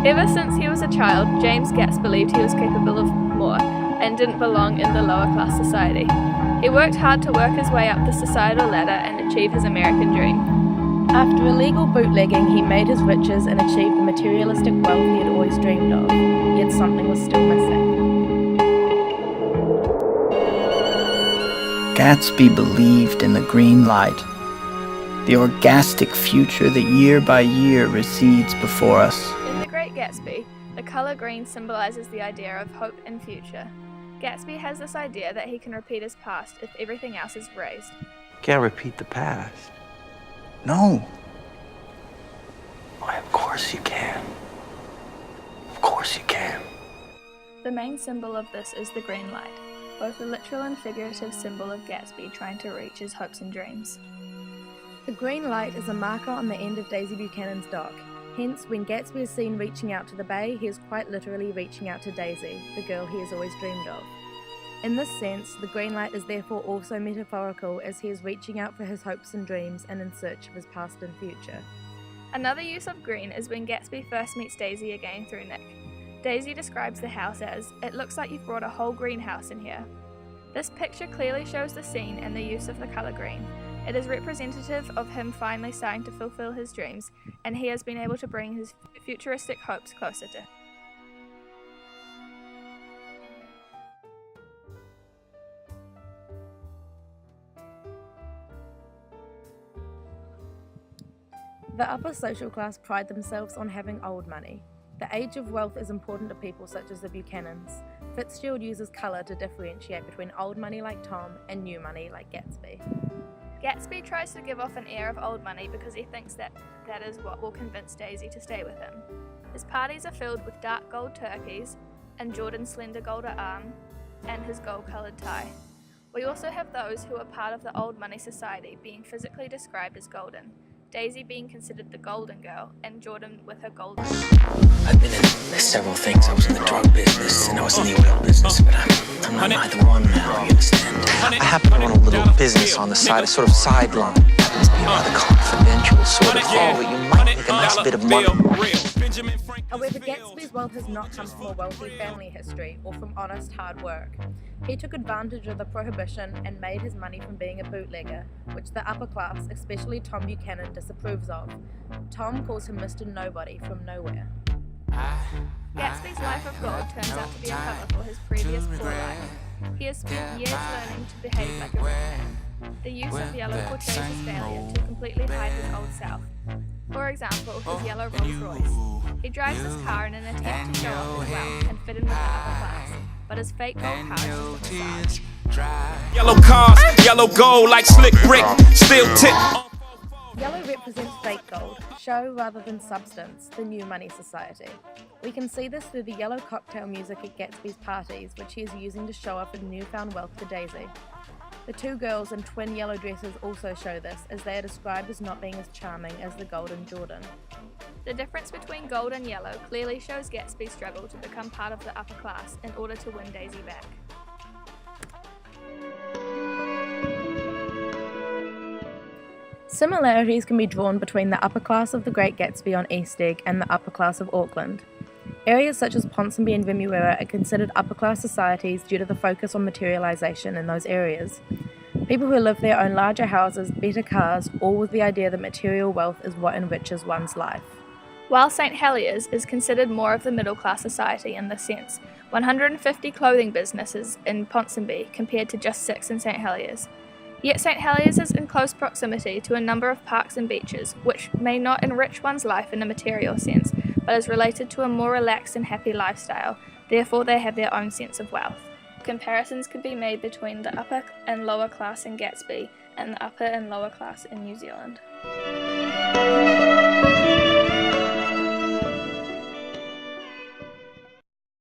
Ever since he was a child, James Gatsby believed he was capable of more and didn't belong in the lower class society. He worked hard to work his way up the societal ladder and achieve his American dream. After illegal bootlegging, he made his riches and achieved the materialistic wealth he had always dreamed of, yet something was still missing. Gatsby believed in the green light, the orgastic future that year by year recedes before us. In The Great Gatsby, the color green symbolizes the idea of hope and future. Gatsby has this idea that he can repeat his past if everything else is erased. Can't repeat the past. No. Why, of course you can. Of course you can. The main symbol of this is the green light, both a literal and figurative symbol of Gatsby trying to reach his hopes and dreams. The green light is a marker on the end of Daisy Buchanan's dock. Hence, when Gatsby is seen reaching out to the bay, he is quite literally reaching out to Daisy, the girl he has always dreamed of. In this sense, the green light is therefore also metaphorical, as he is reaching out for his hopes and dreams and in search of his past and future. Another use of green is when Gatsby first meets Daisy again through Nick. Daisy describes the house as, "It looks like you've brought a whole greenhouse in here." This picture clearly shows the scene and the use of the colour green. It is representative of him finally starting to fulfill his dreams, and he has been able to bring his futuristic hopes closer to him. The upper social class pride themselves on having old money. The age of wealth is important to people such as the Buchanans. Fitzgerald uses colour to differentiate between old money like Tom and new money like Gatsby. Gatsby tries to give off an air of old money because he thinks that is what will convince Daisy to stay with him. His parties are filled with dark gold turkeys and Jordan's slender golden arm and his gold-coloured tie. We also have those who are part of the old money society being physically described as golden, Daisy being considered the golden girl and Jordan with her golden. I've been in several things. I was in the drug business and I was in the oil business, but I'm not either one now, you understand? I happen to run a little business on the side, a sort of sideline. Happens to be a rather confidential sort of haul where you might make a nice bit of money. However, Gatsby's wealth has not come from a wealthy family history or from honest hard work. He took advantage of the prohibition and made his money from being a bootlegger, which the upper class, especially Tom Buchanan, disapproves of. Tom calls him Mr. Nobody from nowhere. Gatsby's life of gold turns out to be a cover for his previous poor life. He has spent years learning to behave like a rich man. The use of yellow portrays his failure to completely hide his old self. For example, his yellow Rolls Royce. He drives this car in an attempt to show off his wealth and fit in with the upper class, but his fake gold car is just a facade. Yellow cars, yellow gold like slick brick, still tip. Yellow represents fake gold, show rather than substance, the new money society. We can see this through the yellow cocktail music at Gatsby's parties, which he is using to show off his newfound wealth to Daisy. The two girls in twin yellow dresses also show this, as they are described as not being as charming as the golden Jordan. The difference between gold and yellow clearly shows Gatsby's struggle to become part of the upper class in order to win Daisy back. Similarities can be drawn between the upper class of the Great Gatsby on East Egg and the upper class of Auckland. Areas such as Ponsonby and Remuera are considered upper-class societies due to the focus on materialisation in those areas. People who live there own larger houses, better cars, all with the idea that material wealth is what enriches one's life. While St Heliers is considered more of the middle-class society in this sense, 150 clothing businesses in Ponsonby compared to just 6 in St Heliers. Yet St Heliers is in close proximity to a number of parks and beaches, which may not enrich one's life in a material sense, but is related to a more relaxed and happy lifestyle, therefore they have their own sense of wealth. Comparisons could be made between the upper and lower class in Gatsby and the upper and lower class in New Zealand.